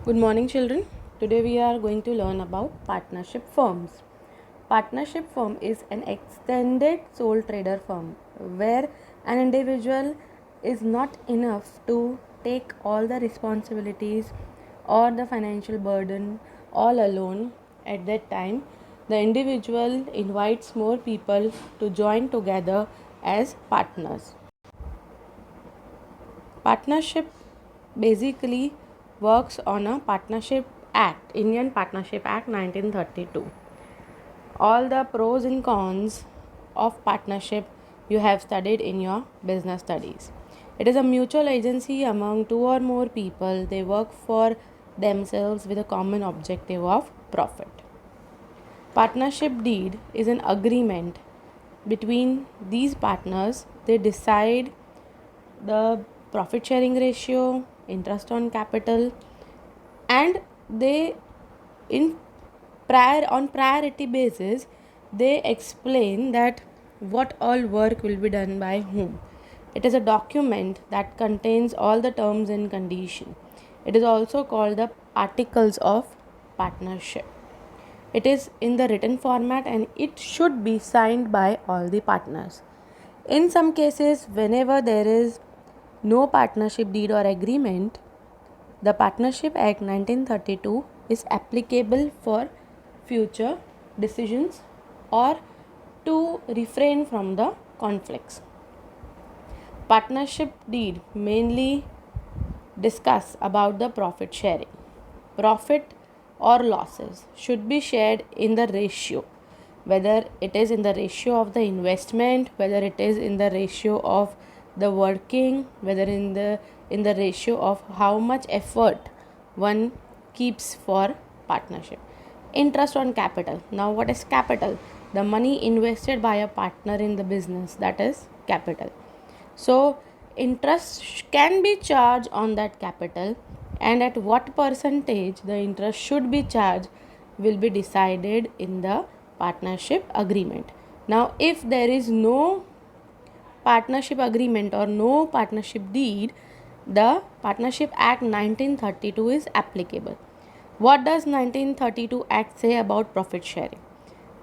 Good morning, children. Today we are going to learn about partnership firms. Partnership firm is an extended sole trader firm where an individual is not enough to take all the responsibilities or the financial burden all alone at that time. The individual invites more people to join together as partners. Partnership basically works on a partnership act, Indian Partnership Act 1932. All the pros and cons of partnership you have studied in your business studies. It is a mutual agency among two or more people. They work for themselves with a common objective of profit. Partnership deed is an agreement between these partners. They decide the profit sharing ratio, interest on capital, and they on priority basis they explain that what all work will be done by whom. It is a document that contains all the terms and condition. It is also called the articles of partnership. It is in the written format and it should be signed by all the partners. In some cases, whenever there is no partnership deed or agreement, the Partnership Act 1932 is applicable for future decisions or to refrain from the conflicts. Partnership deed mainly discuss about the profit sharing. Profit or losses should be shared in the ratio, whether it is in the ratio of the investment, whether it is in the ratio of the working, whether in the ratio of how much effort one keeps for partnership. Interest on capital. Now what is capital? The money invested by a partner in the business, that is capital. So interest can be charged on that capital, and at what percentage the interest should be charged will be decided in the partnership agreement. Now if there is no partnership agreement or no partnership deed, the Partnership Act 1932 is applicable. What does 1932 Act say about profit sharing?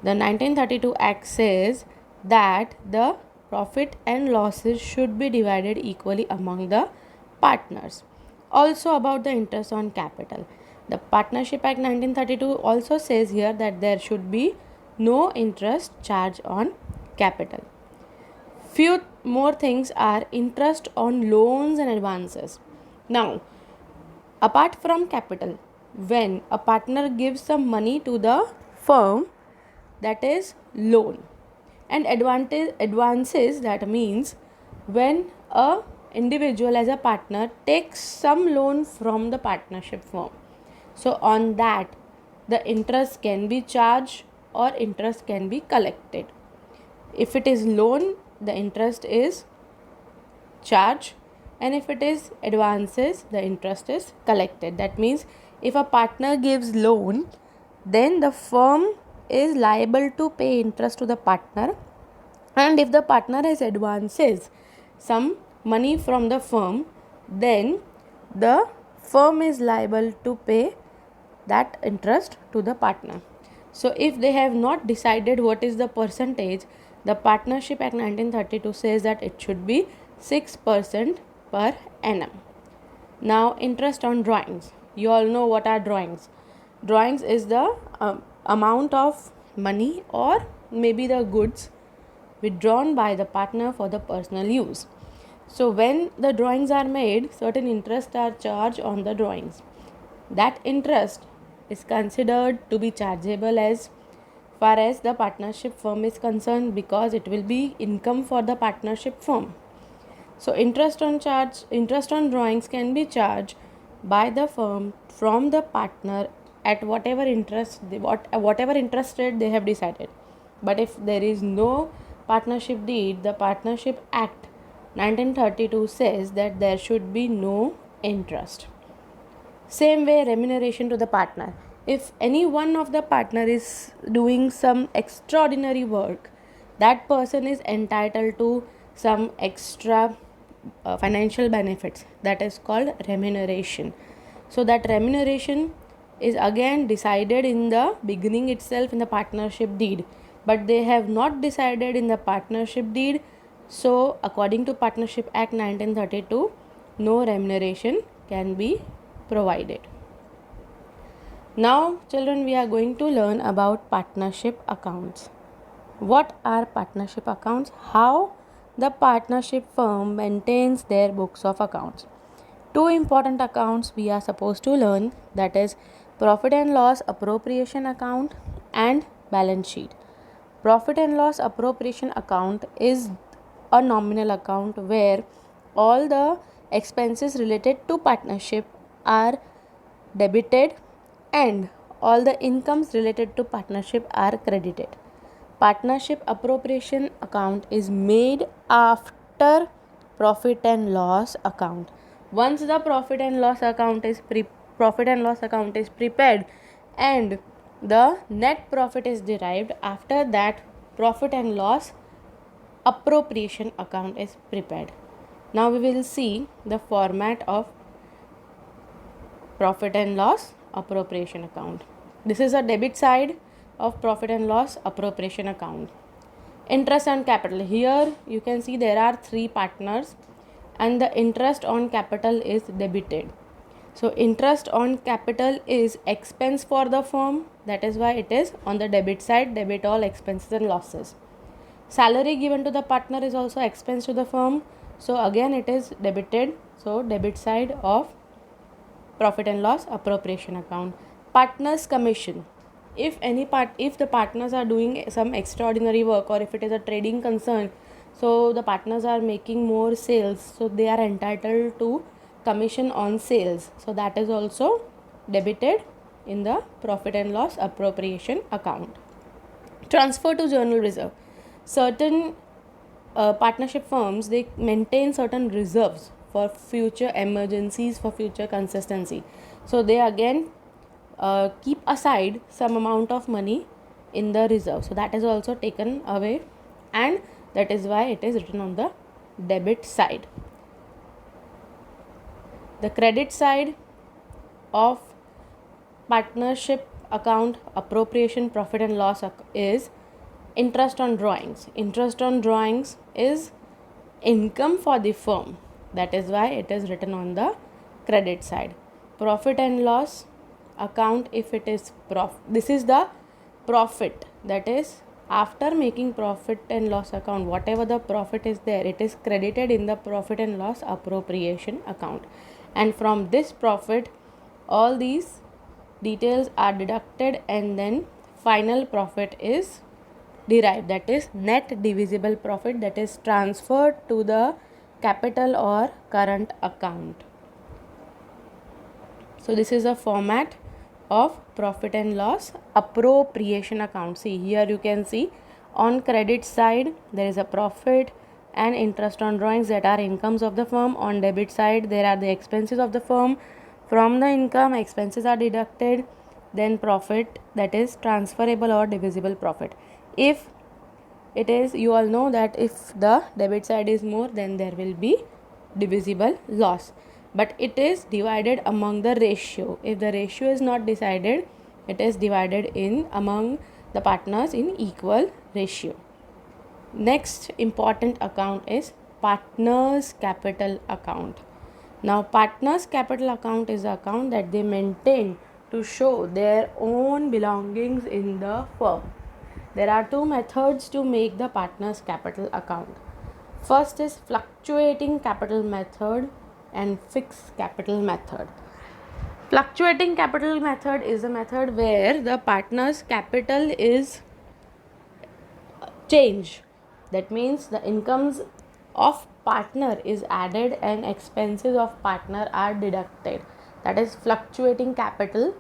The 1932 Act says that the profit and losses should be divided equally among the partners. Also about the interest on capital. The Partnership Act 1932 also says here that there should be no interest charged on capital. Few more things are interest on loans and advances. Now, apart from capital, when a partner gives some money to the firm, that is loan. And advances, that means when a individual as a partner takes some loan from the partnership firm. So on that the interest can be charged or interest can be collected. If it is loan, the interest is charged, and if it is advances, the interest is collected. That means if a partner gives loan, then the firm is liable to pay interest to the partner, and if the partner has advances some money from the firm, then the firm is liable to pay that interest to the partner. So if they have not decided what is the percentage, the Partnership Act 1932 says that it should be 6% per annum. Now interest on drawings. You all know what are drawings. Drawings is the amount of money or maybe the goods withdrawn by the partner for the personal use. So when the drawings are made, certain interests are charged on the drawings. That interest is considered to be chargeable as far as the partnership firm is concerned, because it will be income for the partnership firm. So interest on drawings can be charged by the firm from the partner at whatever interest rate they have decided. But if there is no partnership deed, the Partnership Act 1932 says that there should be no interest. Same way, remuneration to the partner. If any one of the partner is doing some extraordinary work, that person is entitled to some extra financial benefits, that is called remuneration. So that remuneration is again decided in the beginning itself in the partnership deed, but they have not decided in the partnership deed. So according to Partnership Act 1932, no remuneration can be provided. Now children, we are going to learn about partnership accounts. What are partnership accounts? How the partnership firm maintains their books of accounts. Two important accounts we are supposed to learn, that is profit and loss appropriation account and balance sheet. Profit and loss appropriation account is a nominal account where all the expenses related to partnership are debited and all the incomes related to partnership are credited. Partnership appropriation account is made after profit and loss account. Once the profit and loss account is prepared and the net profit is derived, after that profit and loss appropriation account is prepared. Now we will see the format of profit and loss appropriation account. This is a debit side of profit and loss appropriation account. Interest on capital. Here you can see there are three partners and the interest on capital is debited. So interest on capital is expense for the firm, that is why it is on the debit side, debit all expenses and losses. Salary given to the partner is also expense to the firm, so again it is debited, so debit side of profit and loss appropriation account. Partners commission. If the partners are doing some extraordinary work, or if it is a trading concern, so the partners are making more sales, so they are entitled to commission on sales, so that is also debited in the profit and loss appropriation account. Transfer to journal reserve. Certain partnership firms, they maintain certain reserves for future emergencies, for future consistency, so they again keep aside some amount of money in the reserve, so that is also taken away, and that is why it is written on the debit side. The credit side of partnership account appropriation profit and loss is interest on drawings. Interest on drawings is income for the firm, that is why it is written on the credit side. Profit and loss account, if it is this is the profit, that is after making profit and loss account, whatever the profit is there, it is credited in the profit and loss appropriation account, and from this profit all these details are deducted and then final profit is derived, that is net divisible profit, that is transferred to the capital or current account. So this is a format of profit and loss appropriation account. See, here you can see on credit side there is a profit and interest on drawings, that are incomes of the firm. On debit side there are the expenses of the firm. From the income, expenses are deducted, then profit, that is transferable or divisible profit. If it is, you all know that if the debit side is more, then there will be divisible loss, but it is divided among the ratio. If the ratio is not decided, it is divided in among the partners in equal ratio. Next important account is partners capital account. Now partners capital account is the account that they maintain to show their own belongings in the firm. There are two methods to make the partners capital account. First is fluctuating capital method and fixed capital method. Fluctuating capital method is a method where the partner's capital is changed. That means the incomes of partner is added and expenses of partner are deducted. That is fluctuating capital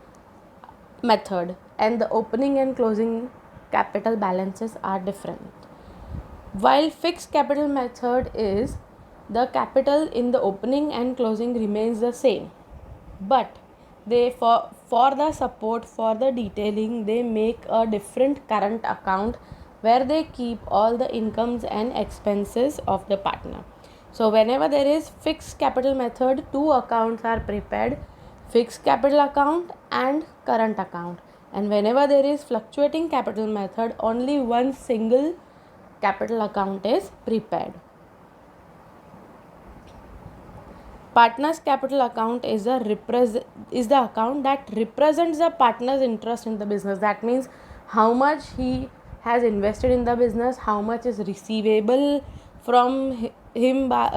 method, and the opening and closing capital balances are different. While fixed capital method is the capital in the opening and closing remains the same, but they for the support, for the detailing, they make a different current account where they keep all the incomes and expenses of the partner. So whenever there is fixed capital method, two accounts are prepared. fixed capital account and current account. And whenever there is fluctuating capital method, only one single capital account is prepared. Partner's capital account is the account that represents the partner's interest in the business. That means how much he has invested in the business, how much is receivable from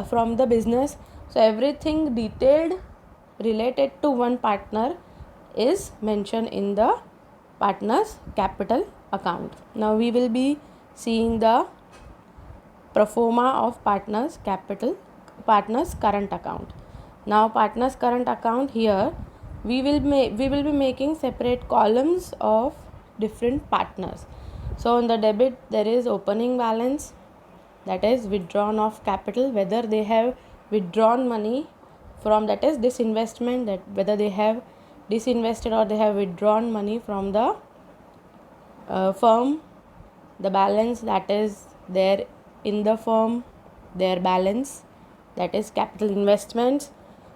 from the business. So everything detailed related to one partner is mentioned in the partner's capital account. Now we will be seeing the pro forma of partner's current account. Now partner's current account, here we will be making separate columns of different partners. So in the debit there is opening balance, that is withdrawn of capital, whether they have withdrawn money from, that is disinvestment, that whether they have disinvested or they have withdrawn money from the firm. The balance that is there in the firm, their balance, that is capital investments.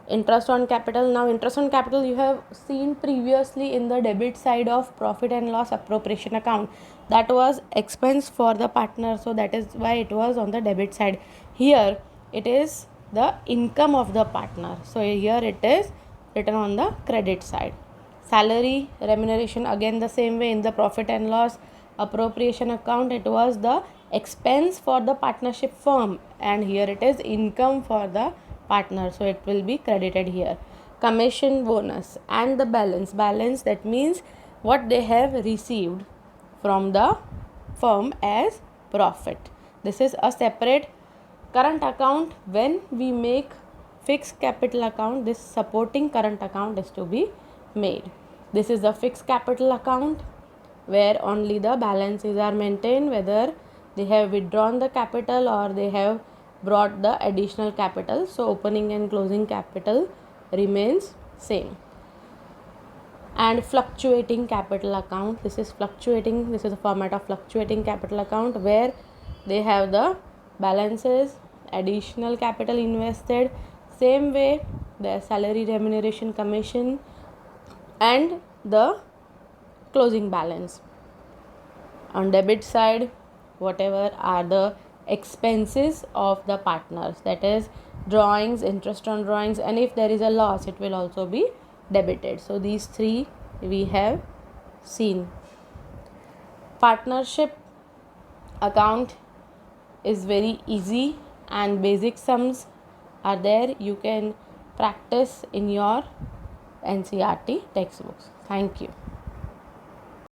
Interest on capital. Now interest on capital you have seen previously in the debit side of profit and loss appropriation account. That was expense for the partner, so that is why it was on the debit side. Here it is the income of the partner, so here it is written on the credit side. Salary remuneration, again the same way, in the profit and loss appropriation account it was the expense for the partnership firm, and here it is income for the partner, so it will be credited here. Commission, bonus and the balance, that means what they have received from the firm as profit. This is a separate current account. When we make fixed capital account, this supporting current account is to be made. This is the fixed capital account where only the balances are maintained, whether they have withdrawn the capital or they have brought the additional capital. So opening and closing capital remains same. And fluctuating capital account, this is fluctuating, this is a format of fluctuating capital account where they have the balances, additional capital invested, same way the salary, remuneration, commission and the closing balance. On debit side, whatever are the expenses of the partners, that is drawings, interest on drawings, and if there is a loss it will also be debited. So these three we have seen. Partnership account is very easy and basic sums are there. You can practice in your NCERT textbooks. Thank you.